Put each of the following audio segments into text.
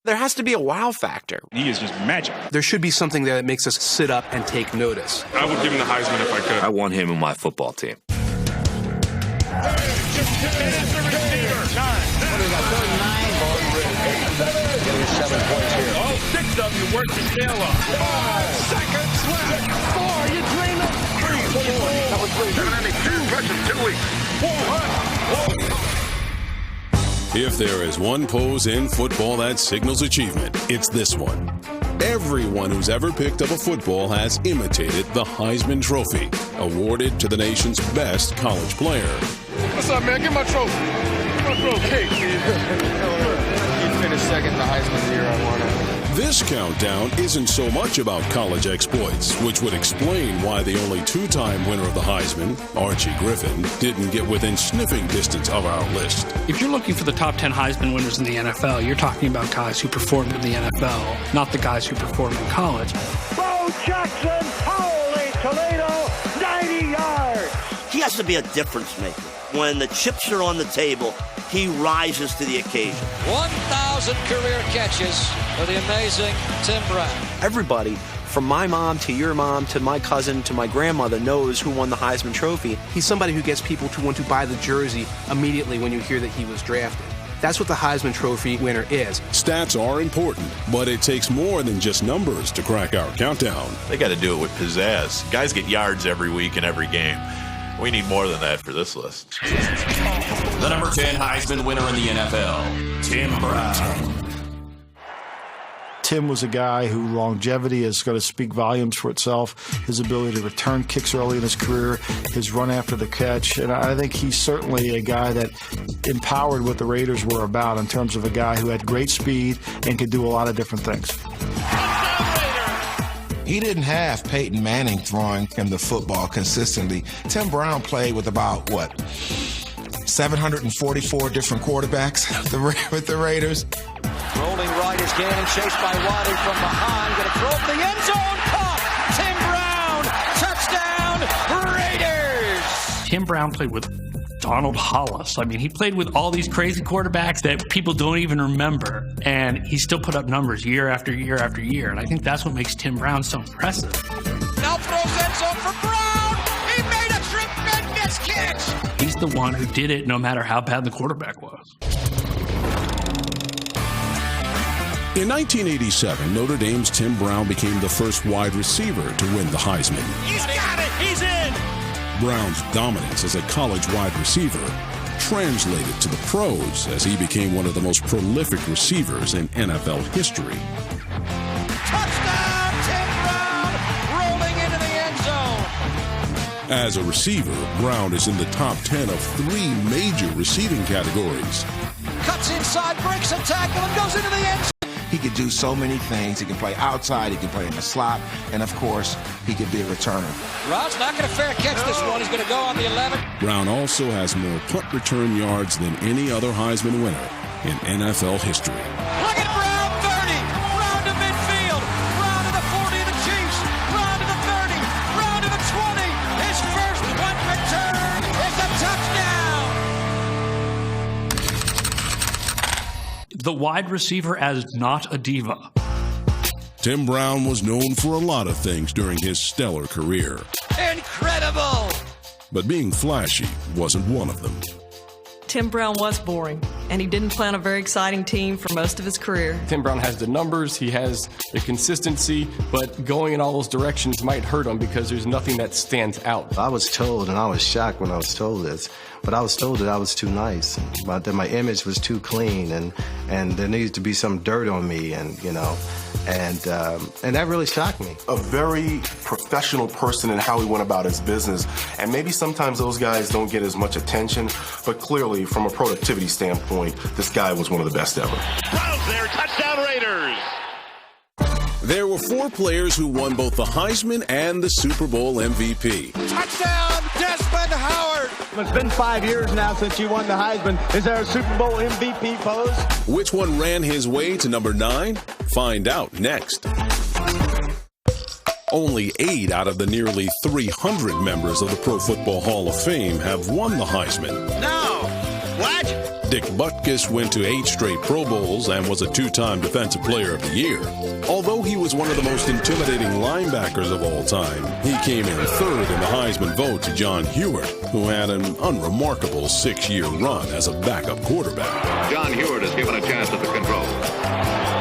There has to be a wow factor. He is just magic. There should be something that makes us sit up and take notice. I would give him the Heisman if I could. I want him in my football team. Getting 7 points here. All 6 of you worked your tail off. 5 seconds left. 4, you dreaming? 3, 4. That was 3. 2 touches, 2 weeks. 4. If there is one pose in football that signals achievement, it's this one. Everyone who's ever picked up a football has imitated the Heisman Trophy, awarded to the nation's best college player. What's up, man? Get my trophy. Get my trophy. He finished second in the Heisman the year I won it. This countdown isn't so much about college exploits, which would explain why the only 2-time winner of the Heisman, Archie Griffin, didn't get within sniffing distance of our list. If you're looking for the top 10 Heisman winners in the NFL, you're talking about guys who performed in the NFL, not the guys who performed in college. Bo Jackson, holy Toledo, 90 yards. He has to be a difference maker. When the chips are on the table, he rises to the occasion. 1,000 career catches for the amazing Tim Brown. Everybody, from my mom to your mom to my cousin to my grandmother, knows who won the Heisman Trophy. He's somebody who gets people to want to buy the jersey immediately when you hear that he was drafted. That's what the Heisman Trophy winner is. Stats are important, but it takes more than just numbers to crack our countdown. They got to do it with pizzazz. Guys get yards every week in every game. We need more than that for this list. The number 10 Heisman winner in the NFL, Tim Brown. Tim was a guy who longevity is going to speak volumes for itself. His ability to return kicks early in his career, his run after the catch. And I think he's certainly a guy that empowered what the Raiders were about in terms of a guy who had great speed and could do a lot of different things. He didn't have Peyton Manning throwing him the football consistently. Tim Brown played with about, 744 different quarterbacks with the Raiders. Rolling right is Gannon, chased by Waddy from behind. Going to throw it in the end zone. Caught! Tim Brown! Touchdown! Raiders! Tim Brown played with Donald Hollis. I mean, he played with all these crazy quarterbacks that people don't even remember, and he still put up numbers year after year after year, and I think that's what makes Tim Brown so impressive. Now throws end zone for Brown! He made a tremendous catch! He's the one who did it no matter how bad the quarterback was. In 1987, Notre Dame's Tim Brown became the first wide receiver to win the Heisman. He's got it! He's in! Brown's dominance as a college wide receiver translated to the pros as he became one of the most prolific receivers in NFL history. Touchdown, Tim Brown, rolling into the end zone. As a receiver, Brown is in the top 10 of 3 major receiving categories. Cuts inside, breaks a tackle, and goes into the end zone. He could do so many things. He can play outside, he can play in the slot, and of course, he could be a returner. Brown's not going to fair catch this one. He's going to go on the 11. Brown also has more punt return yards than any other Heisman winner in NFL history. Look at Brown, 30. Brown to midfield. Brown to the 40 of the Chiefs. Brown to the 30. Brown to the 20. His first punt return is a touchdown. The wide receiver as not a diva. Tim Brown was known for a lot of things during his stellar career. Incredible! But being flashy wasn't one of them. Tim Brown was boring, and he didn't play on a very exciting team for most of his career. Tim Brown has the numbers, he has the consistency, but going in all those directions might hurt him because there's nothing that stands out. I was told, and I was shocked when I was told this, but I was told that I was too nice, but that my image was too clean, and there needs to be some dirt on me, and that really shocked me. A very professional person in how he went about his business, and maybe sometimes those guys don't get as much attention, but clearly from a productivity standpoint, this guy was one of the best ever. Browns there, touchdown Raiders! There were 4 players who won both the Heisman and the Super Bowl MVP. Touchdown, Desmond Howard! It's been 5 years now since you won the Heisman. Is there a Super Bowl MVP pose? Which one ran his way to number 9? Find out next. Only 8 out of the nearly 300 members of the Pro Football Hall of Fame have won the Heisman. No! What? Dick Butkus went to 8 straight Pro Bowls and was a 2-time Defensive Player of the Year. Although he was one of the most intimidating linebackers of all time, he came in third in the Heisman vote to John Hewart, who had an unremarkable 6-year run as a backup quarterback. John Hewart is given a chance at the controls.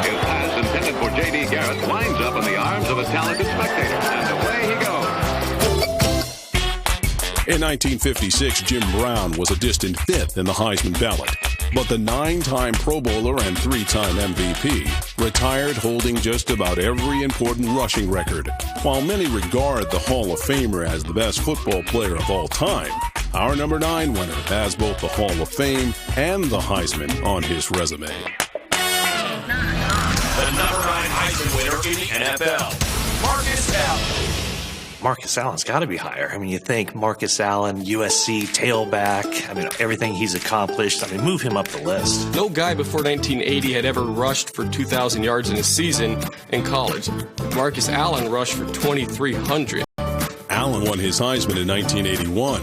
His pass intended for J.D. Garrett winds up in the arms of a talented spectator, and away he goes. In 1956, Jim Brown was a distant 5th in the Heisman ballot, but the 9-time Pro Bowler and 3-time MVP retired holding just about every important rushing record. While many regard the Hall of Famer as the best football player of all time, our number 9 winner has both the Hall of Fame and the Heisman on his resume. The number 9 Heisman winner in the NFL, Marcus Allen. Marcus Allen's got to be higher. I mean, you think Marcus Allen, USC, tailback. I mean, everything he's accomplished. I mean, move him up the list. No guy before 1980 had ever rushed for 2,000 yards in a season in college. Marcus Allen rushed for 2,300. Allen won his Heisman in 1981,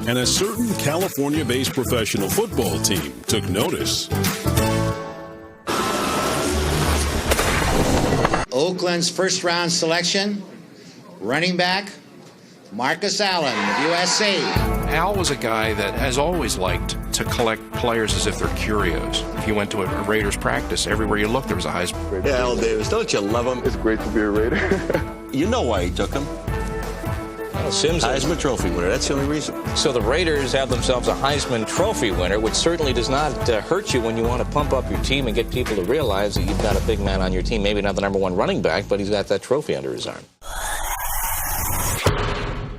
and a certain California-based professional football team took notice. Oakland's first-round selection, running back, Marcus Allen of USC. Al was a guy that has always liked to collect players as if they're curios. If you went to a Raiders practice, everywhere you looked, there was a Heisman. Yeah, Al Davis, don't you love him? It's great to be a Raider. You know why he took him. Sims Heisman Trophy winner. That's the only reason. So the Raiders have themselves a Heisman Trophy winner, which certainly does not hurt you when you want to pump up your team and get people to realize that you've got a big man on your team. Maybe not the number 1 running back, but he's got that trophy under his arm.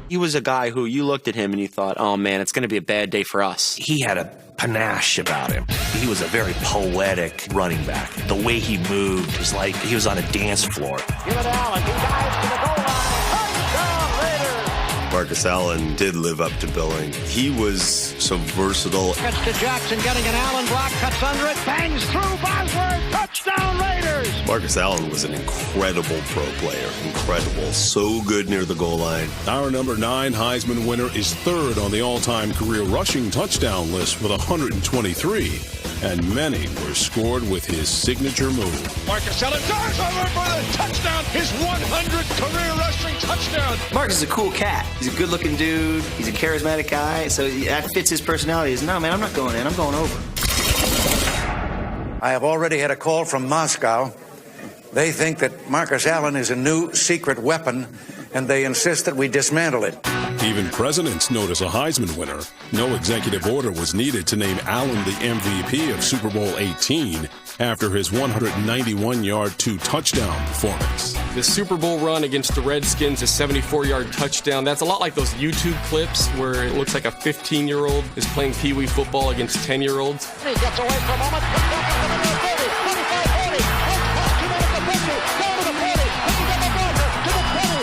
He was a guy who you looked at him and you thought, oh man, it's going to be a bad day for us. He had a panache about him. He was a very poetic running back. The way he moved was like he was on a dance floor. Give it Allen. He dives to the goal line. Touchdown, Raiders. Marcus Allen did live up to billing. He was so versatile. Gets to Jackson, getting an Allen block, cuts under it, bangs through Bosworth. Touchdown, Raiders. Marcus Allen was an incredible pro player. Incredible. So good near the goal line. Our number 9 Heisman winner is 3rd on the all-time career rushing touchdown list with 123. And many were scored with his signature move. Marcus Allen dives over for the touchdown. His 100th career rushing touchdown. Marcus is a cool cat. He's a good-looking dude. He's a charismatic guy. So that fits his personality. He's, no, man, I'm not going in. I'm going over. I have already had a call from Moscow. They think that Marcus Allen is a new secret weapon, and they insist that we dismantle it. Even presidents notice a Heisman winner. No executive order was needed to name Allen the MVP of Super Bowl 18 after his 191-yard 2-touchdown performance. The Super Bowl run against the Redskins, a 74-yard touchdown. That's a lot like those YouTube clips where it looks like a 15-year-old is playing pee-wee football against 10-year-olds. He gets away for a moment. Puts back up to the 30, 25, 40. Puts to the 50. Down to the 40. Looking at the marker. To the 20.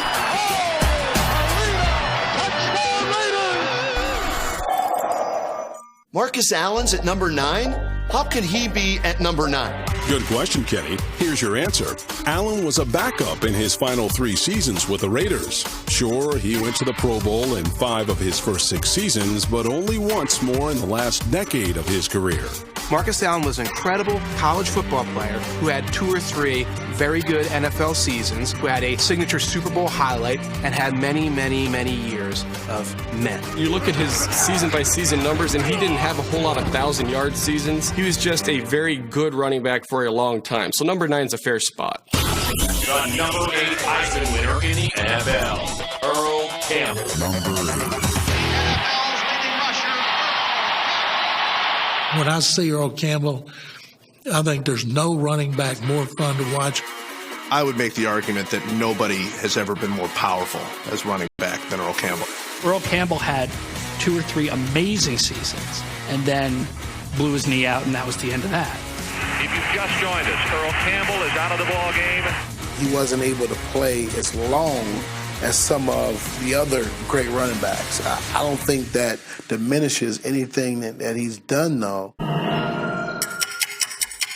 Marcus Allen's at number 9? How can he be at number 9? Good question, Kenny. Here's your answer. Allen was a backup in his final 3 seasons with the Raiders. Sure, he went to the Pro Bowl in 5 of his first 6 seasons, but only once more in the last decade of his career. Marcus Allen was an incredible college football player who had 2 or 3 very good NFL seasons, who had a signature Super Bowl highlight, and had many, many, many years of men. You look at his season-by-season numbers, and he didn't have a whole lot of 1,000-yard seasons. He was just a very good running back for a long time. So number 9 is a fair spot. The number 8 Heisman winner in the NFL, Earl Campbell. Number 8. When I see Earl Campbell, I think there's no running back more fun to watch. I would make the argument that nobody has ever been more powerful as running back than Earl Campbell. Earl Campbell had 2 or 3 amazing seasons and then blew his knee out, and that was the end of that. If you've just joined us, Earl Campbell is out of the ball game. He wasn't able to play as long as some of the other great running backs. I don't think that diminishes anything that he's done, though.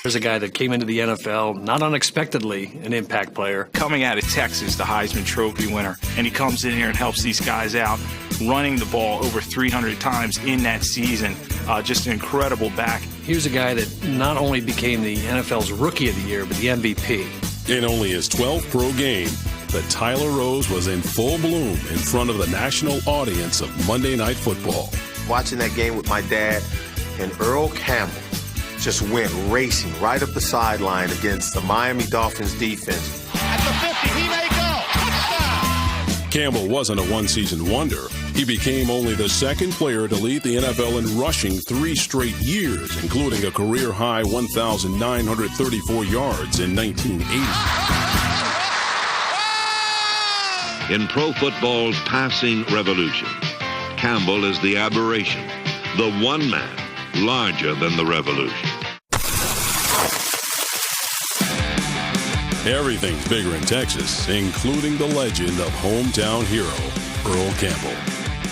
There's a guy that came into the NFL, not unexpectedly, an impact player. Coming out of Texas, the Heisman Trophy winner, and he comes in here and helps these guys out, running the ball over 300 times in that season. Just an incredible back. Here's a guy that not only became the NFL's Rookie of the Year, but the MVP. In only his 12th pro game, the Tyler Rose was in full bloom in front of the national audience of Monday Night Football. Watching that game with my dad, and Earl Campbell just went racing right up the sideline against the Miami Dolphins defense. At the 50, he may go. Touchdown! Campbell wasn't a one-season wonder. He became only the second player to lead the NFL in rushing 3 straight years, including a career-high 1,934 yards in 1980. In pro football's passing revolution, Campbell is the aberration, the one man larger than the revolution. Everything's bigger in Texas, including the legend of hometown hero, Earl Campbell.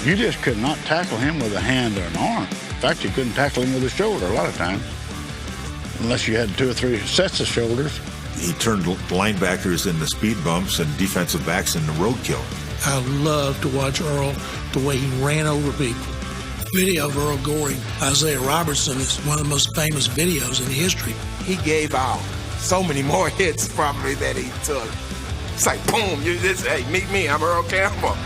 You just could not tackle him with a hand or an arm. In fact, you couldn't tackle him with a shoulder a lot of times, unless you had 2 or 3 sets of shoulders. He turned linebackers into speed bumps and defensive backs into roadkill. I love to watch Earl, the way he ran over people. Video of Earl goring Isaiah Robertson is one of the most famous videos in history. He gave out so many more hits probably that he took. It's like, boom, hey, meet me, I'm Earl Campbell.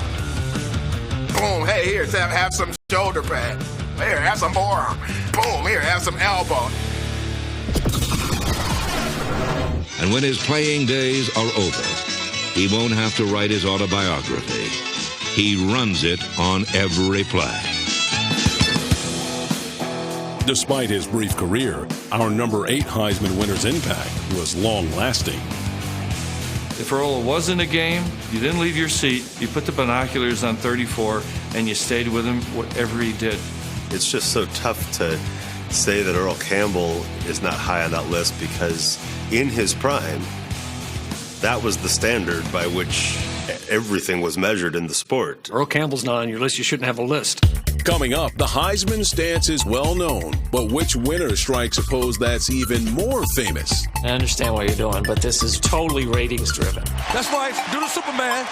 Boom, hey, here, have some shoulder pad. Here, have some forearm. Boom, here, have some elbow. And when his playing days are over, he won't have to write his autobiography. He runs it on every play. Despite his brief career, our number 8 Heisman winner's impact was long-lasting. If Earl was in a game, you didn't leave your seat, you put the binoculars on 34, and you stayed with him whatever he did. It's just so tough to say that Earl Campbell is not high on that list because in his prime, that was the standard by which everything was measured in the sport. Earl Campbell's not on your list. You shouldn't have a list. Coming up, the Heisman stance is well known, but which winner strikes a pose that's even more famous? I understand what you're doing, but this is totally ratings driven. That's right. Do the Superman.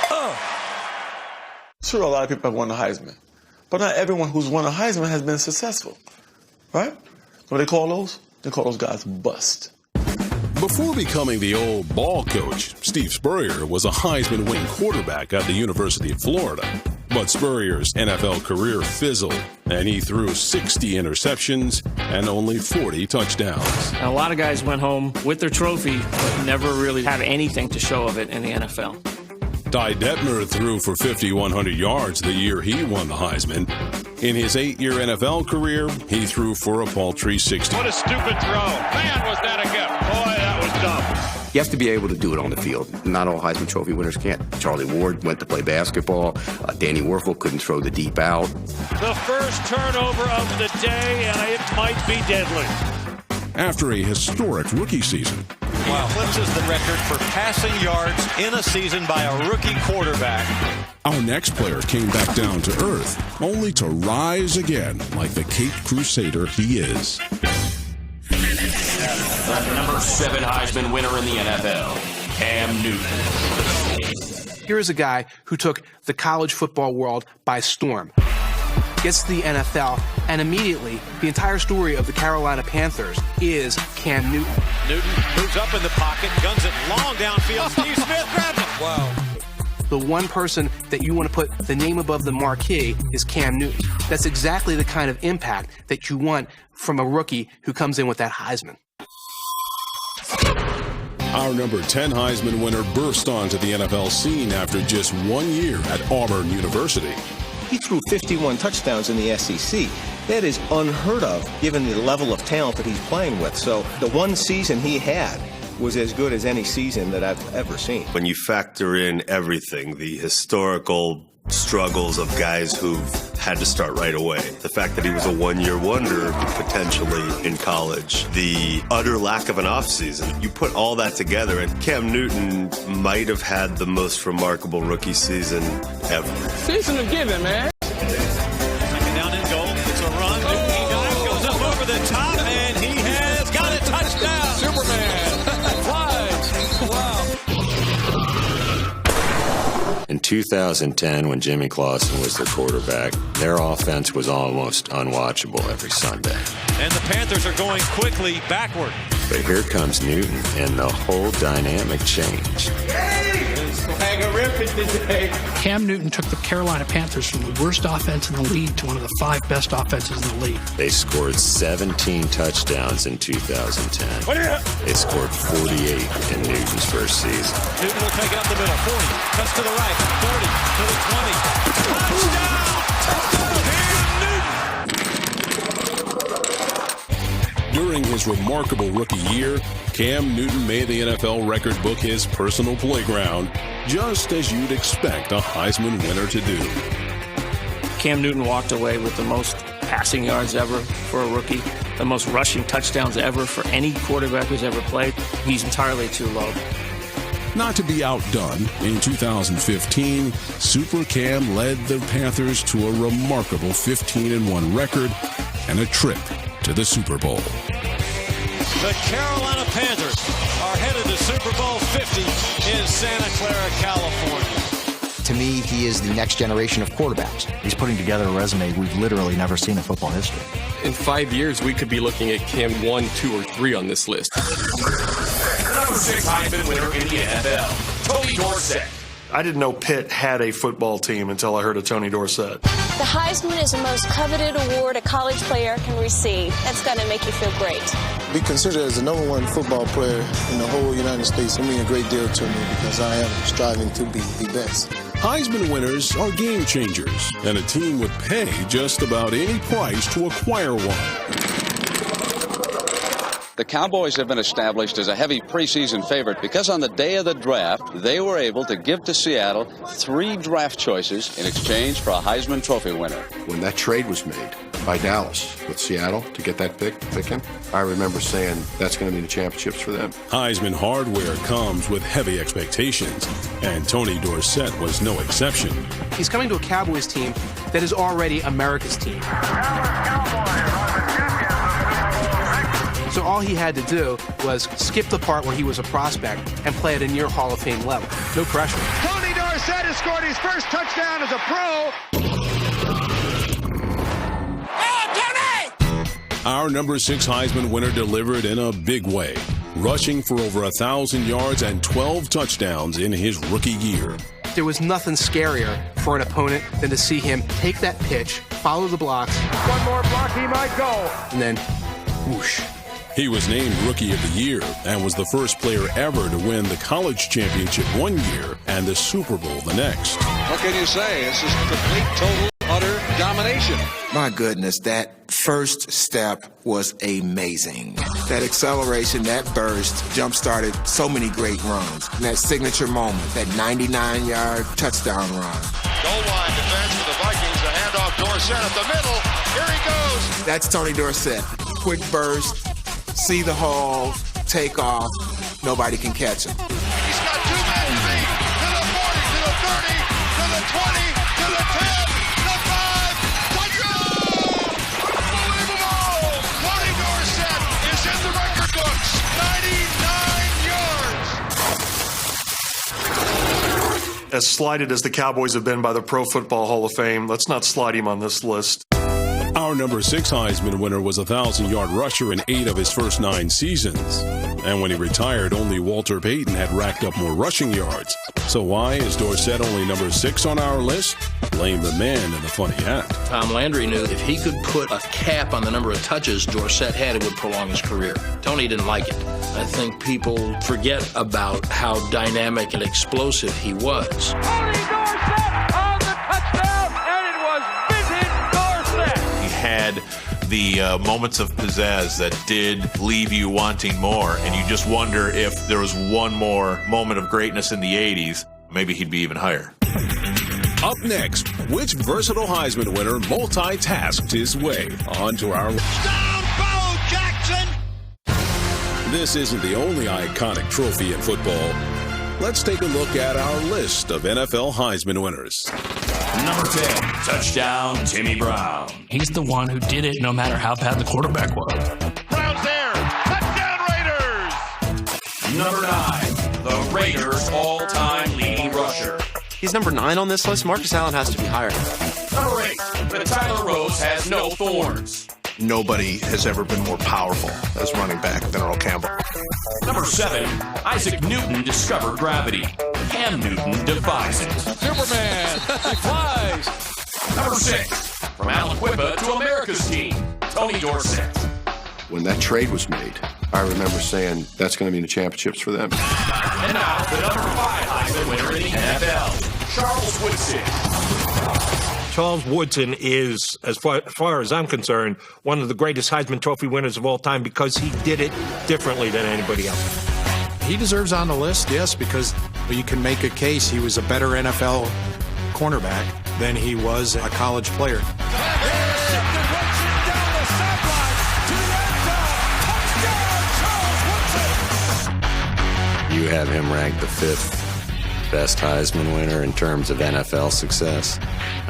Sure, a lot of people have won the Heisman, but not everyone who's won a Heisman has been successful, right? What do they call those? They call those guys bust. Before becoming the old ball coach, Steve Spurrier was a Heisman winning quarterback at the University of Florida. But Spurrier's NFL career fizzled, and he threw 60 interceptions and only 40 touchdowns. And a lot of guys went home with their trophy, but never really have anything to show of it in the NFL. Ty Detmer threw for 5,100 yards the year he won the Heisman. In his 8-year NFL career, he threw for a paltry 60. What a stupid throw. Man, was that a gift. Boy, that was dumb. You have to be able to do it on the field. Not all Heisman Trophy winners can't. Charlie Ward went to play basketball. Danny Werfel couldn't throw the deep out. The first turnover of the day, and it might be deadly. After a historic rookie season, He eclipses the record for passing yards in a season by a rookie quarterback. our next player came back down to earth, only to rise again like the Caped Crusader he is. The number 7 Heisman winner in the NFL, Cam Newton. Here's a guy who took the college football world by storm. Gets to the NFL, and immediately the entire story of the Carolina Panthers is Cam Newton. Newton moves up in the pocket, guns it long downfield. Steve Smith grabs it. Wow. The one person that you want to put the name above the marquee is Cam Newton. That's exactly the kind of impact that you want from a rookie who comes in with that Heisman. Our number 10 Heisman winner burst onto the NFL scene after just 1 year at Auburn University. He threw 51 touchdowns in the SEC. That is unheard of, given the level of talent that he's playing with. So the one season he had was as good as any season that I've ever seen. When you factor in everything, the historical struggles of guys who've had to start right away, the fact that he was a one-year wonder potentially in college, the utter lack of an offseason, you put all that together, and Cam Newton might have had the most remarkable rookie season ever. Season of giving, man. Second down and goal. It's a run. He dives, goes up over the top, and he has got a touchdown. Superman flies. Wow. And 2010, when Jimmy Clausen was their quarterback, their offense was almost unwatchable every Sunday. And the Panthers are going quickly backward. But here comes Newton, and the whole dynamic changed. Cam Newton took the Carolina Panthers from the worst offense in the league to one of the 5 best offenses in the league. They scored 17 touchdowns in 2010. They scored 48 in Newton's first season. Newton will take it up the middle. 40. Cuts to the right. 30. To the 20. Touchdown! During his remarkable rookie year, Cam Newton made the NFL record book his personal playground, just as you'd expect a Heisman winner to do. Cam Newton walked away with the most passing yards ever for a rookie, the most rushing touchdowns ever for any quarterback who's ever played. He's entirely too low. Not to be outdone, in 2015, Super Cam led the Panthers to a remarkable 15-1 record and a trip to the Super Bowl. The Carolina Panthers are headed to Super Bowl 50 in Santa Clara, California. To me, he is the next generation of quarterbacks. He's putting together a resume we've literally never seen in football history. In 5 years, we could be looking at Cam 1, 2, or 3 on this list. Number 6 Heisman winner in the NFL, Tony Dorsett. I didn't know Pitt had a football team until I heard of Tony Dorsett. The Heisman is the most coveted award a college player can receive. That's got to make you feel great. Be considered as the number 1 football player in the whole United States will mean a great deal to me because I am striving to be the best. Heisman winners are game changers, and a team would pay just about any price to acquire one. The Cowboys have been established as a heavy preseason favorite because on the day of the draft, they were able to give to Seattle 3 draft choices in exchange for a Heisman Trophy winner. When that trade was made by Dallas with Seattle to get that pick in, I remember saying that's going to be the championships for them. Heisman hardware comes with heavy expectations, and Tony Dorsett was no exception. He's coming to a Cowboys team that is already America's team. So all he had to do was skip the part where he was a prospect and play at a near Hall of Fame level. No pressure. Tony Dorsett has scored his first touchdown as a pro. Our number 6 Heisman winner delivered in a big way, rushing for over 1,000 yards and 12 touchdowns in his rookie year. There was nothing scarier for an opponent than to see him take that pitch, follow the blocks. One more block, he might go. And then, whoosh. He was named Rookie of the Year and was the first player ever to win the college championship one year and the Super Bowl the next. What can you say? This is complete, total, utter domination. My goodness, that first step was amazing. That acceleration, that burst, jump-started so many great runs. And that signature moment, that 99-yard touchdown run. Goal line defense for the Vikings. The handoff, Dorsett at the middle. Here he goes. That's Tony Dorsett. Quick burst. See the hole, take off, nobody can catch him. He's got 2 men to beat. To the 40, to the 30, to the 20, to the 10, the 5. Touchdown! Unbelievable! Tony Dorsett is in the record books. 99 yards. As slighted as the Cowboys have been by the Pro Football Hall of Fame, let's not slide him on this list. Our number 6 Heisman winner was a 1,000-yard rusher in 8 of his first 9 seasons. And when he retired, only Walter Payton had racked up more rushing yards. So why is Dorsett only number 6 on our list? Blame the man in the funny hat. Tom Landry knew if he could put a cap on the number of touches Dorsett had, it would prolong his career. Tony didn't like it. I think people forget about how dynamic and explosive he was. Tony Dorsett on the touchdown, and it was vintage Dorsett. Had the moments of pizzazz that did leave you wanting more, and you just wonder if there was one more moment of greatness in the 80s, maybe he'd be even higher. Up next, which versatile Heisman winner multitasked his way onto our list? Down, Bo Jackson! This isn't the only iconic trophy in football. Let's take a look at our list of NFL Heisman winners. Number 10, touchdown, Timmy Brown. He's the one who did it no matter how bad the quarterback was. Brown's there. Touchdown, Raiders! Number 9, the Raiders' all-time leading rusher, He's number 9 on this list. Marcus Allen has to be higher. Number 8, the Tyler Rose has no thorns. Nobody has ever been more powerful as running back than Earl Campbell. Number 7, Isaac Newton discovered gravity. Cam Newton defies it. Superman, he flies. Number 6, from Alan Quippa to America's team, Tony Dorsett. When that trade was made, I remember saying, that's going to mean the championships for them. And now, the number 5 Heisman winner in the NFL, Charles Woodson. Charles Woodson is, as far as I'm concerned, one of the greatest Heisman Trophy winners of all time because he did it differently than anybody else. He deserves on the list, yes, because you can make a case he was a better NFL cornerback than he was a college player. You have him ranked the 5th best Heisman winner in terms of NFL success.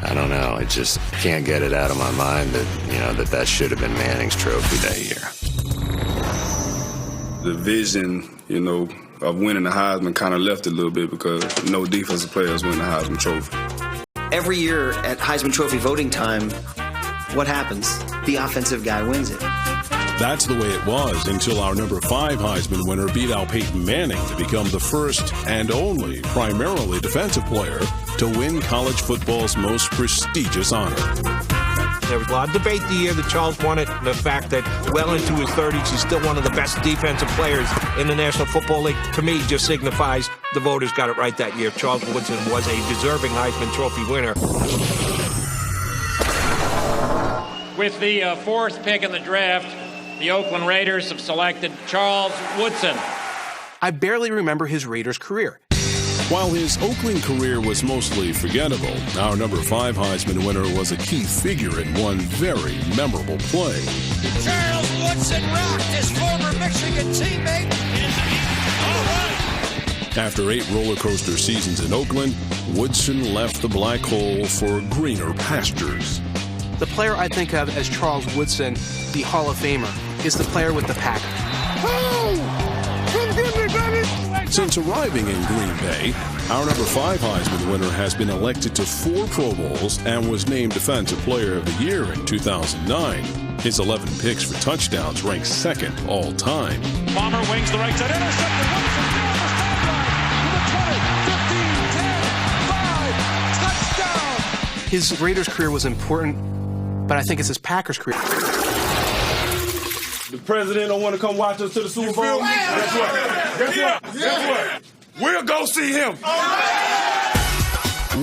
I don't know. I just can't get it out of my mind that, that should have been Manning's trophy that year. The vision, of winning the Heisman kind of left a little bit because no defensive players win the Heisman Trophy. Every year at Heisman Trophy voting time, what happens? The offensive guy wins it. That's the way it was until our number 5 Heisman winner beat out Peyton Manning to become the first and only primarily defensive player to win college football's most prestigious honor. There was a lot of debate the year that Charles won it, and the fact that well into his 30s, he's still one of the best defensive players in the National Football League, to me just signifies the voters got it right that year. Charles Woodson was a deserving Heisman Trophy winner. With the 4th pick in the draft, the Oakland Raiders have selected Charles Woodson. I barely remember his Raiders career. While his Oakland career was mostly forgettable, our number 5 Heisman winner was a key figure in one very memorable play. Charles Woodson rocked his former Michigan teammate. All right. After 8 roller coaster seasons in Oakland, Woodson left the black hole for greener pastures. The player I think of as Charles Woodson, the Hall of Famer, is the player with the Packers. Since arriving in Green Bay, our number 5 Heisman winner has been elected to 4 Pro Bowls and was named Defensive Player of the Year in 2009. His 11 picks for touchdowns ranks 2nd all time. Palmer wings the right side, intercepted. Woodson down the sideline to the 20, 15, 10, 5, touchdown. His Raiders career was important, but I think it's his Packers career. The president don't want to come watch us to the Super Bowl. Guess what? We'll go see him.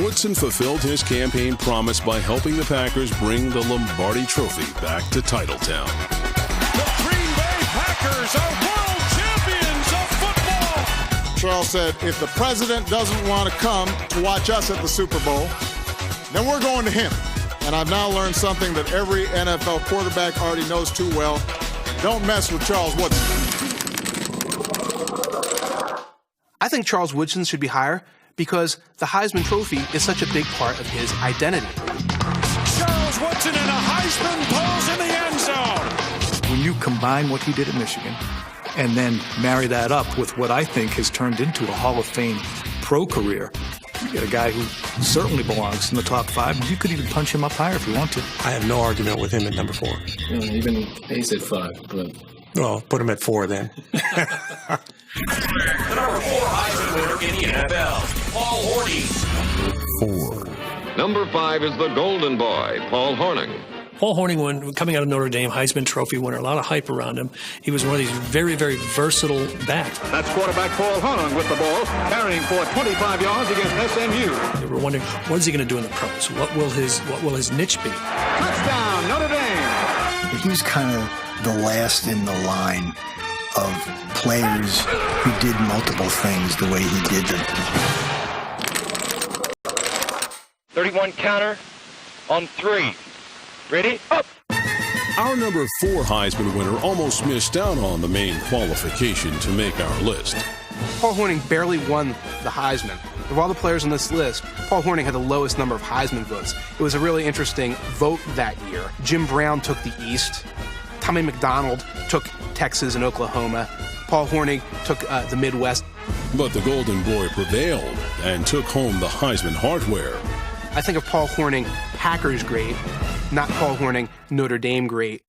Woodson fulfilled his campaign promise by helping the Packers bring the Lombardi Trophy back to Titletown. The Green Bay Packers are world champions of football. Charles said, if the president doesn't want to come to watch us at the Super Bowl, then we're going to him. And I've now learned something that every NFL quarterback already knows too well. Don't mess with Charles Woodson. I think Charles Woodson should be higher because the Heisman Trophy is such a big part of his identity. Charles Woodson in a Heisman pose in the end zone. When you combine what he did at Michigan and then marry that up with what I think has turned into a Hall of Fame pro career, you get a guy who certainly belongs in the top 5. You could even punch him up higher if you want to. I have no argument with him at number 4. Even he said 5, but well, put him at 4 then. The number 4 Heisman winner in the NFL, Paul Hornung. 4. Number 5 is the Golden Boy, Paul Hornung. Paul Hornung, coming out of Notre Dame, Heisman Trophy winner, a lot of hype around him. He was one of these very, very versatile backs. That's quarterback Paul Hornung with the ball, carrying for 25 yards against SMU. They were wondering, what is he going to do in the pros? What will his niche be? Touchdown, Notre Dame! He was kind of the last in the line of players who did multiple things the way he did them. 31 counter on 3. Ready? Up! Our number 4 Heisman winner almost missed out on the main qualification to make our list. Paul Hornung barely won the Heisman. Of all the players on this list, Paul Hornung had the lowest number of Heisman votes. It was a really interesting vote that year. Jim Brown took the East. Tommy McDonald took Texas and Oklahoma. Paul Hornung took the Midwest. But the Golden Boy prevailed and took home the Heisman hardware. I think of Paul Hornung, Packers great, not Paul Hornung, Notre Dame great.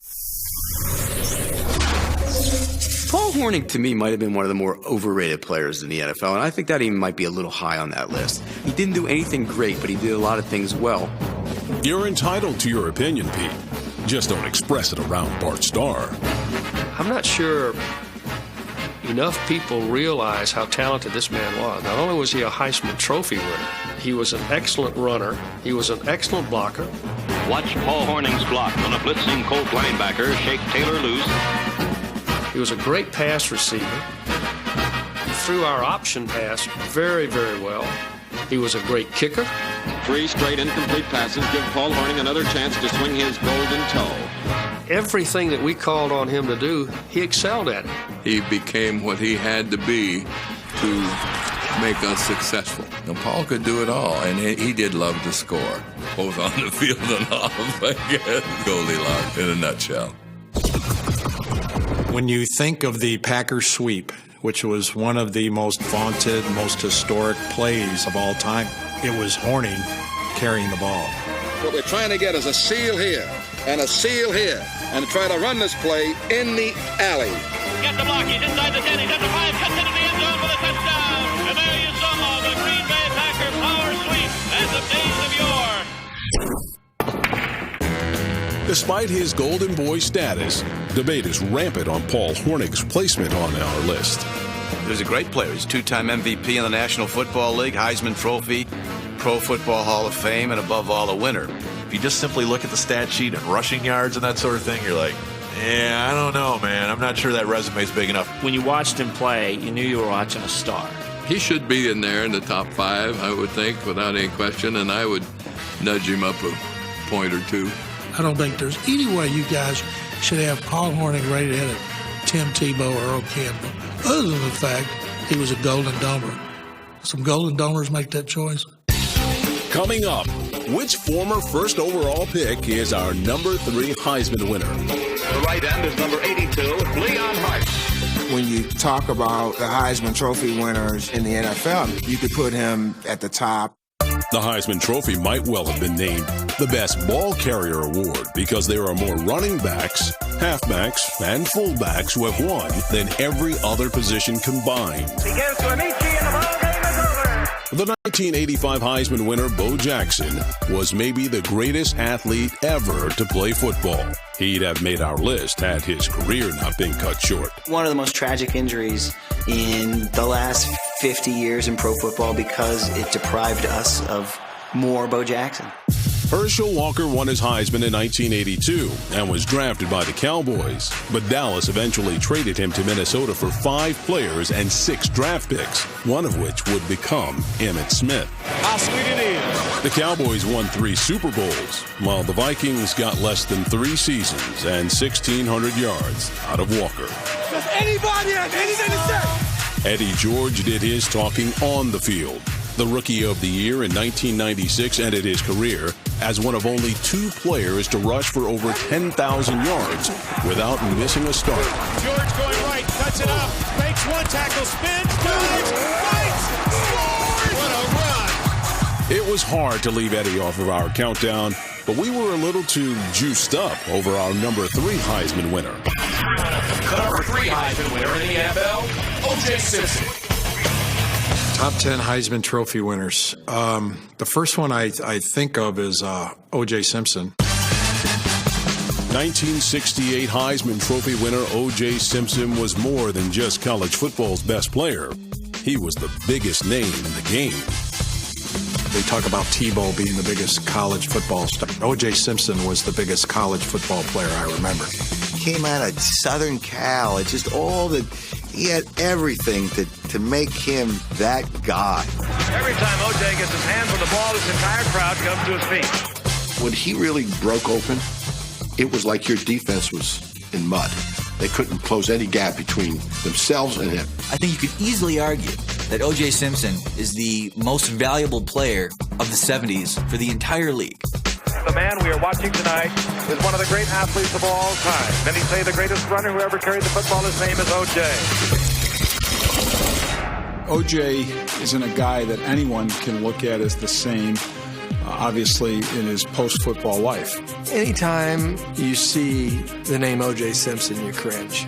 Paul Hornung, to me, might have been one of the more overrated players in the NFL, and I think that he might be a little high on that list. He didn't do anything great, but he did a lot of things well. You're entitled to your opinion, Pete. Just don't express it around Bart Starr. I'm not sure enough people realize how talented this man was. Not only was he a Heisman Trophy winner, he was an excellent runner. He was an excellent blocker. Watch Paul Hornung's block on a blitzing Colt linebacker shake Taylor loose. He was a great pass receiver. Threw our option pass very, very well. He was a great kicker. 3 straight incomplete passes give Paul Hornung another chance to swing his golden toe. Everything that we called on him to do, he excelled at it. He became what he had to be to make us successful. And Paul could do it all, and he did love to score, both on the field and off, I guess. Goldilocks in a nutshell. When you think of the Packers sweep, which was one of the most vaunted, most historic plays of all time, it was Hornung carrying the ball. What we're trying to get is a seal here and a seal here and try to run this play in the alley. Get the block. He's inside the 10. He's at the 5. Cuts into the end zone for the touchdown. And there you saw the Green Bay Packer power sweep as of days of yore. Despite his Golden Boy status, debate is rampant on Paul Hornung's placement on our list. He was a great player. He's 2-time MVP in the National Football League, Heisman Trophy, Pro Football Hall of Fame, and above all, a winner. If you just simply look at the stat sheet and rushing yards and that sort of thing, you're like, yeah, I don't know, man. I'm not sure that resume's big enough. When you watched him play, you knew you were watching a star. He should be in there in the top 5, I would think, without any question, and I would nudge him up a point or 2. I don't think there's any way you guys should have Paul Hornung rated ahead of Tim Tebow or Earl Campbell, other than the fact he was a Golden Domer. Some Golden Domers make that choice. Coming up, which former first overall pick is our number 3 Heisman winner? The right end is number 82, Leon Hart. When you talk about the Heisman Trophy winners in the NFL, you could put him at the top. The Heisman Trophy might well have been named the Best Ball Carrier Award because there are more running backs, halfbacks, and fullbacks who have won than every other position combined. Begins to Amici and the ball game is over. The 1985 Heisman winner, Bo Jackson, was maybe the greatest athlete ever to play football. He'd have made our list had his career not been cut short. One of the most tragic injuries in the last 50 years in pro football because it deprived us of more Bo Jackson. Herschel Walker won his Heisman in 1982 and was drafted by the Cowboys, but Dallas eventually traded him to Minnesota for 5 players and 6 draft picks, one of which would become Emmitt Smith. How sweet it is. The Cowboys won 3 Super Bowls, while the Vikings got less than 3 seasons and 1,600 yards out of Walker. Does anybody have anything to say? Eddie George did his talking on the field. The Rookie of the Year in 1996 ended his career as one of only 2 players to rush for over 10,000 yards without missing a start. George going right, cuts it up, makes one tackle, spins, dives, fights, scores! What a run! It was hard to leave Eddie off of our countdown, but we were a little too juiced up over our number 3 Heisman winner. The number 3 Heisman winner in the NFL, O.J. Simpson. Top 10 Heisman Trophy winners. The first one I think of is O.J. Simpson. 1968 Heisman Trophy winner O.J. Simpson was more than just college football's best player. He was the biggest name in the game. They talk about Tebow being the biggest college football star. O.J. Simpson was the biggest college football player I remember. Came out of Southern Cal. It's just all the... He had everything to make him that guy. Every time O.J. gets his hands on the ball, this entire crowd comes to his feet. When he really broke open, it was like your defense was in mud. They couldn't close any gap between themselves and him. I think you could easily argue that O.J. Simpson is the most valuable player of the 70s for the entire league. The man we are watching tonight is one of the great athletes of all time. Many say the greatest runner who ever carried the football, his name is O.J. O.J. isn't a guy that anyone can look at as the same, obviously, in his post-football life. Anytime you see the name O.J. Simpson, you cringe.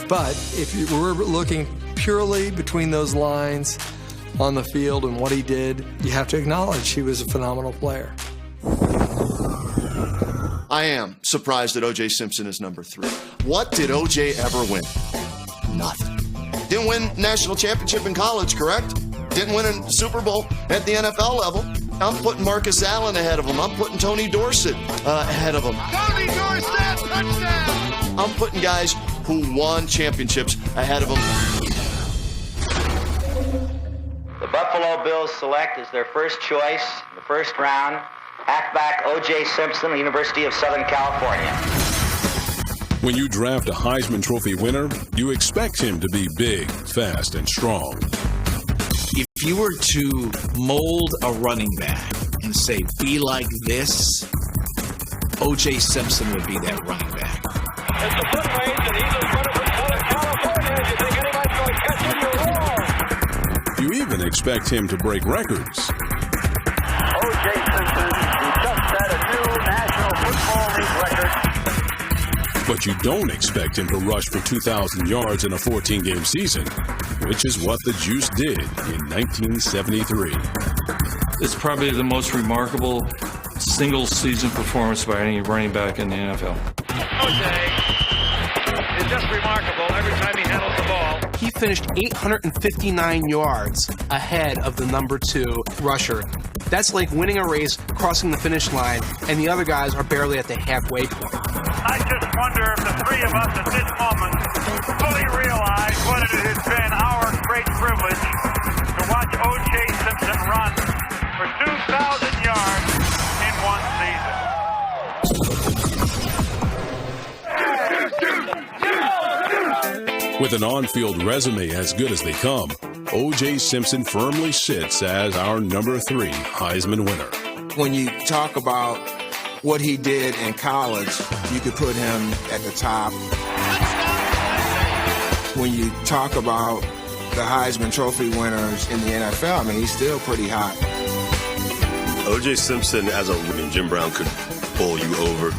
But if you were looking purely between those lines on the field and what he did, you have to acknowledge he was a phenomenal player. I am surprised that O.J. Simpson is number 3. What did O.J. ever win? Nothing. Didn't win national championship in college, correct? Didn't win a Super Bowl at the NFL level. I'm putting Marcus Allen ahead of him. I'm putting Tony Dorsett ahead of him. Tony Dorsett, touchdown! I'm putting guys who won championships ahead of him. The Buffalo Bills select as their first choice, in the first round, halfback O.J. Simpson, the University of Southern California. When you draft a Heisman Trophy winner, you expect him to be big, fast, and strong. If you were to mold a running back and say, be like this, O.J. Simpson would be that running back. It's the foot race, and he's in front of Southern California. Do you think anybody's going to catch him or wrong? You even expect him to break records. O.J. Simpson, who just set a new National Football League record. But you don't expect him to rush for 2,000 yards in a 14-game season, which is what the Juice did in 1973. It's probably the most remarkable single-season performance by any running back in the NFL. O.J. is just remarkable every time he handles the ball. He finished 859 yards ahead of the number 2 rusher. That's like winning a race, crossing the finish line, and the other guys are barely at the halfway point. I just wonder if the three of us at this moment fully realize what it has been our great privilege to watch O.J. Simpson run for 2,000 yards in one season. With an on-field resume as good as they come, O.J. Simpson firmly sits as our number 3 Heisman winner. When you talk about what he did in college, you could put him at the top. When you talk about the Heisman Trophy winners in the NFL, I mean, he's still pretty hot. O.J. Simpson, Jim Brown could pull you over.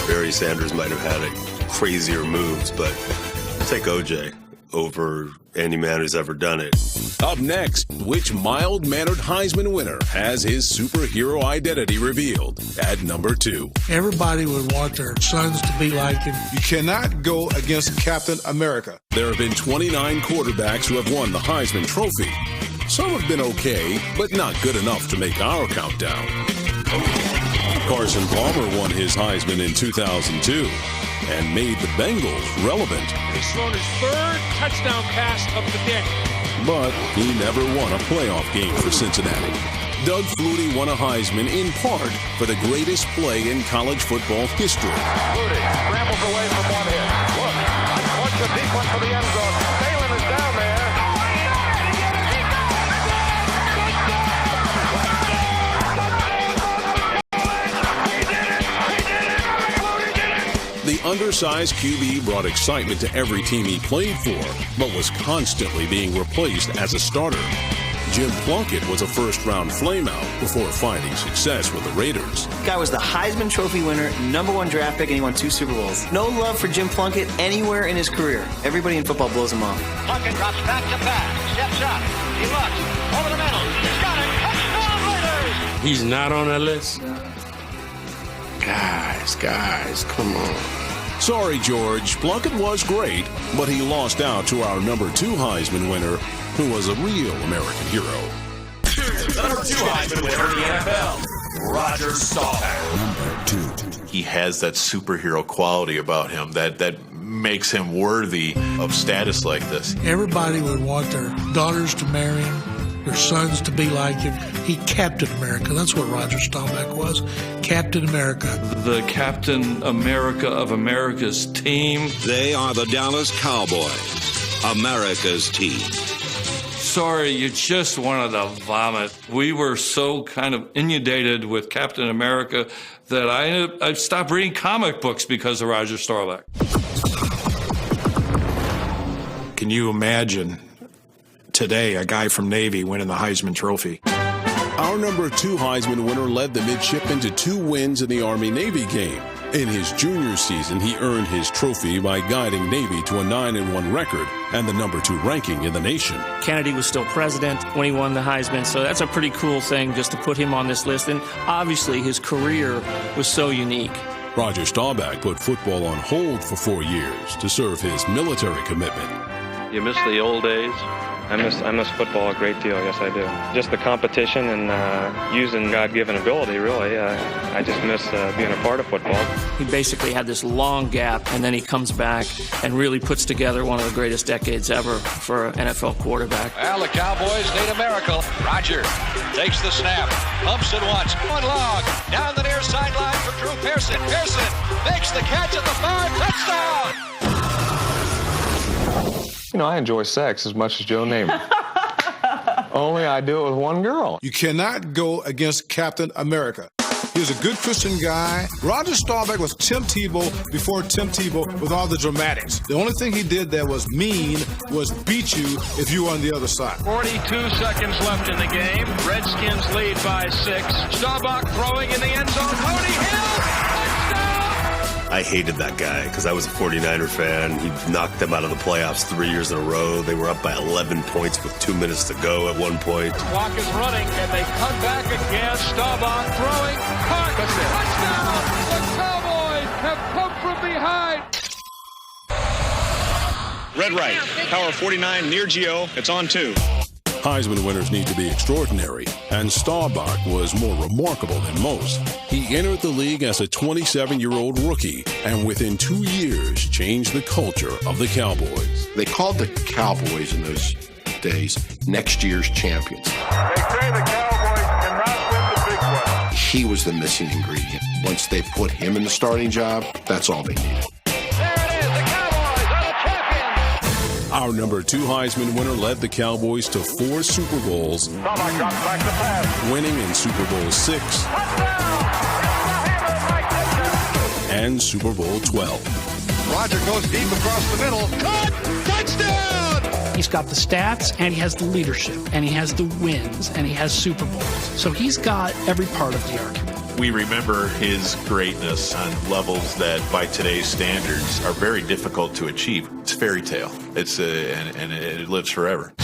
Barry Sanders might have had crazier moves, but I'll take O.J. over any man who's ever done it. Up next, which mild-mannered Heisman winner has his superhero identity revealed at number 2? Everybody would want their sons to be like him. You cannot go against Captain America. There have been 29 quarterbacks who have won the Heisman Trophy. Some have been okay, but not good enough to make our countdown. Carson Palmer won his Heisman in 2002 and made the Bengals relevant. He's thrown his 3rd touchdown pass of the day. But he never won a playoff game for Cincinnati. Doug Flutie won a Heisman in part for the greatest play in college football history. Flutie scrambles away from one hit. Look, a deep one for the end zone. Phelan is down there. The undersized QB brought excitement to every team he played for, but was constantly being replaced as a starter. Jim Plunkett was a first-round flameout before finding success with the Raiders. Guy was the Heisman Trophy winner, #1 draft pick, and he won 2 Super Bowls. No love for Jim Plunkett anywhere in his career. Everybody in football blows him off. Plunkett drops back to back, steps up, he looks, over the middle, he's got it, touchdown Raiders! He's not on that list? Guys, come on. Sorry, George. Plunkett was great, but he lost out to our #2 Heisman winner, who was a real American hero. The #2 Heisman winner in the NFL, Roger Staubach. #2. He has that superhero quality about him that makes him worthy of status like this. Everybody would want their daughters to marry him, their sons to be like him. He Captain America. That's what Roger Staubach was. Captain America. The Captain America of America's team. They are the Dallas Cowboys, America's team. Sorry, you just wanted to vomit. We were so kind of inundated with Captain America that I stopped reading comic books because of Roger Staubach. Can you imagine today, a guy from Navy winning the Heisman Trophy. Our number 2 Heisman winner led the midshipmen to 2 wins in the Army-Navy game. In his junior season, he earned his trophy by guiding Navy to a 9-1 record and the number 2 ranking in the nation. Kennedy was still president when he won the Heisman, so that's a pretty cool thing just to put him on this list. And obviously, his career was so unique. Roger Staubach put football on hold for 4 years to serve his military commitment. You miss the old days? I miss football a great deal, yes I do. Just the competition and using God-given ability, really. I just miss being a part of football. He basically had this long gap, and then he comes back and really puts together one of the greatest decades ever for an NFL quarterback. Well, the Cowboys need a miracle. Roger takes the snap, pumps it once, one long, down the near sideline for Drew Pearson. Pearson makes the catch at the 5, touchdown! You know, I enjoy sex as much as Joe Namath. Only I do it with one girl. You cannot go against Captain America. He was a good Christian guy. Roger Staubach was Tim Tebow before Tim Tebow with all the dramatics. The only thing he did that was mean was beat you if you were on the other side. 42 seconds left in the game. Redskins lead by 6. Staubach throwing in the end zone. Cody Hill! Touchdown! I hated that guy because I was a 49er fan. He knocked them out of the playoffs 3 years in a row. They were up by 11 points with 2 minutes to go at one point. Clock is running, and they come back again. Staubach throwing. Caught. Touchdown! The Cowboys have come from behind. Red right. Power 49 near Gio. It's on 2. Heisman winners need to be extraordinary, and Staubach was more remarkable than most. He entered the league as a 27-year-old rookie, and within 2 years changed the culture of the Cowboys. They called the Cowboys in those days next year's champions. They say the Cowboys cannot win the big one. He was the missing ingredient. Once they put him in the starting job, that's all they needed. Our number 2 Heisman winner led the Cowboys to 4 Super Bowls, winning in Super Bowl 6 and Super Bowl 12. Roger goes deep across the middle. Caught! Touchdown! He's got the stats, and he has the leadership, and he has the wins, and he has Super Bowls. So he's got every part of the argument. We remember his greatness on levels that, by today's standards, are very difficult to achieve. It's fairy tale. And it lives forever.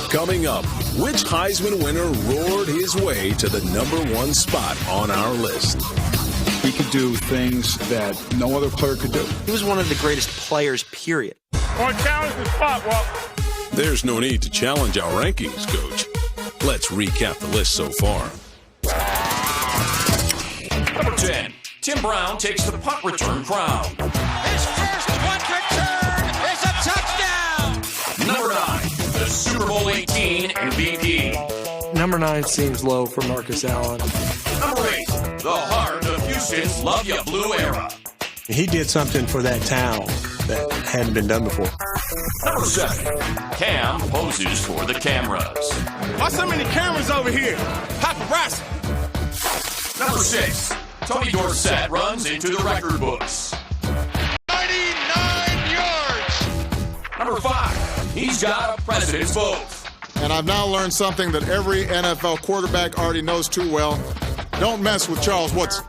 Coming up, which Heisman winner roared his way to the number 1 spot on our list? He could do things that no other player could do. He was one of the greatest players, period. Or challenge the spot, Walt. There's no need to challenge our rankings, Coach. Let's recap the list so far. Number 10, Tim Brown takes the punt return crown. His first punt return is a touchdown! Number 9, the Super Bowl 18 MVP. Number 9 seems low for Marcus Allen. Number 8, the heart of Houston's Love Ya Blue era. He did something for that town that hadn't been done before. Number 7, Cam poses for the cameras. Why so many cameras over here? Paparazzi. Number 6, Tony Dorsett runs into the record books. 99 yards! Number 5, he's got a president's vote. And I've now learned something that every NFL quarterback already knows too well. Don't mess with Charles Woodson.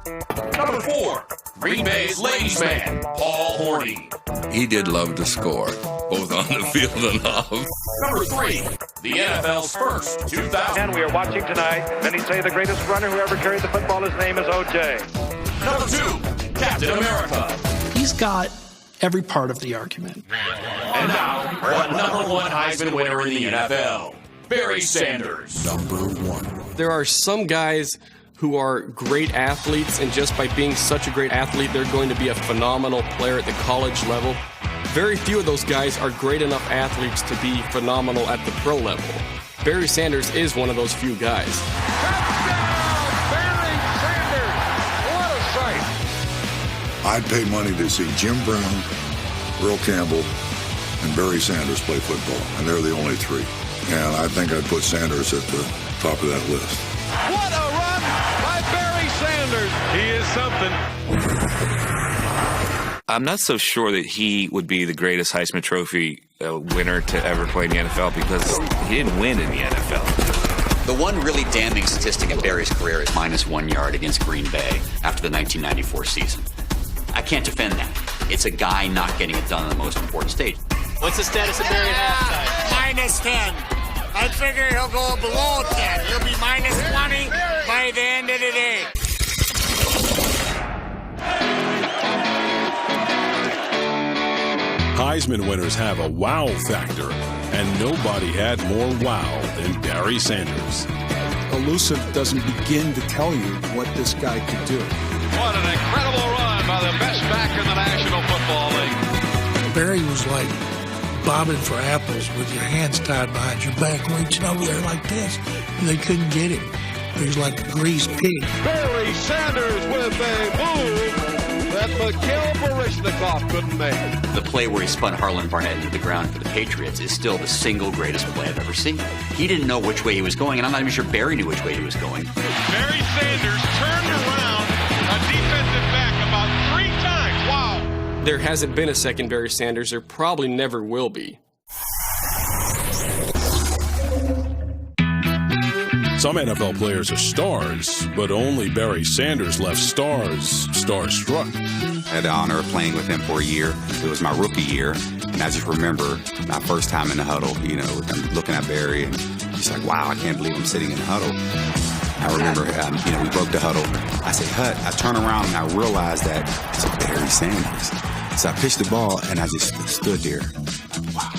Number 4, Green Bay's ladies' man, Paul Horney. He did love to score, both on the field and off. Number 3, the NFL's first 2000. And we are watching tonight. Many say the greatest runner who ever carried the football, his name is O.J. Number 2, Captain America. He's got every part of the argument. And now, our number 1 Heisman winner in the NFL, Barry Sanders. Number 1. There are some guys who are great athletes, and just by being such a great athlete, they're going to be a phenomenal player at the college level. Very few of those guys are great enough athletes to be phenomenal at the pro level. Barry Sanders is one of those few guys. Barry Sanders! What a sight! I'd pay money to see Jim Brown, Earl Campbell, and Barry Sanders play football, and they're the only 3. And I think I'd put Sanders at the top of that list. What a run by Barry Sanders! He is something. I'm not so sure that he would be the greatest Heisman Trophy winner to ever play in the NFL because he didn't win in the NFL. The one really damning statistic in Barry's career is -1 yard against Green Bay after the 1994 season. I can't defend that. It's a guy not getting it done on the most important stage. What's the status of Barry at halftime? -10. I figure he'll go below 10. He'll be -20 by the end of the day. Heisman winners have a wow factor, and nobody had more wow than Barry Sanders. Elusive doesn't begin to tell you what this guy could do. What an incredible run by the best back in the National Football League. Barry was like bobbing for apples with your hands tied behind your back, reaching over there like this. And they couldn't get him. He was like a greased pig. Barry Sanders with a move that Mikhail Baryshnikov couldn't make. The play where he spun Harlan Barnett into the ground for the Patriots is still the single greatest play I've ever seen. He didn't know which way he was going, and I'm not even sure Barry knew which way he was going. Barry Sanders turned around a defensive back about 3 times. Wow. There hasn't been a second Barry Sanders. There probably never will be. Some NFL players are stars, but only Barry Sanders left stars starstruck. I had the honor of playing with him for a year. It was my rookie year, and I just remember my first time in the huddle, I'm looking at Barry, and he's like, wow, I can't believe I'm sitting in the huddle. I remember, we broke the huddle. I said, Hut. I turn around, and I realized that it's Barry Sanders. So I pitched the ball, and I just stood there. Wow.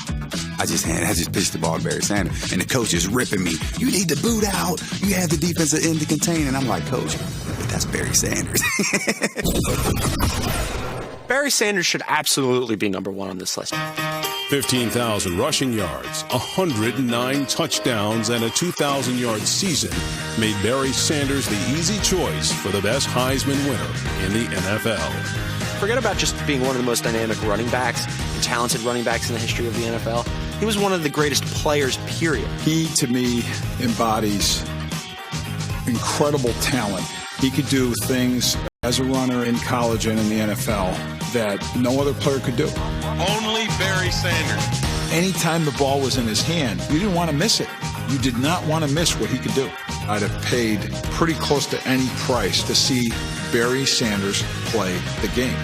I just pitched the ball to Barry Sanders, and the coach is ripping me. You need to boot out. You have the defensive end to contain. And I'm like, Coach, but that's Barry Sanders. Barry Sanders should absolutely be number 1 on this list. 15,000 rushing yards, 109 touchdowns, and a 2,000-yard season made Barry Sanders the easy choice for the best Heisman winner in the NFL. Forget about just being one of the most dynamic running backs and talented running backs in the history of the NFL. He was one of the greatest players, period. He, to me, embodies incredible talent. He could do things as a runner in college and in the NFL that no other player could do. Only Barry Sanders. Anytime the ball was in his hand, you didn't want to miss it. You did not want to miss what he could do. I'd have paid pretty close to any price to see Barry Sanders play the game.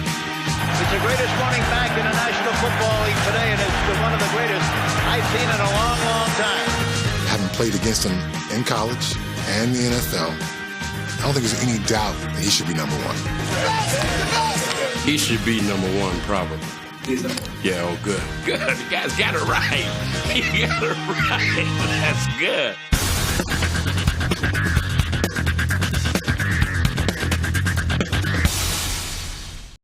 It's the greatest running back in the National Football League today, and it's one of the greatest I've seen in a long, long time. Having played against him in college and the NFL, I don't think there's any doubt that he should be number 1. He should be number 1, probably. Yeah, oh, good. Good. You guys got it right. You got it right. That's good.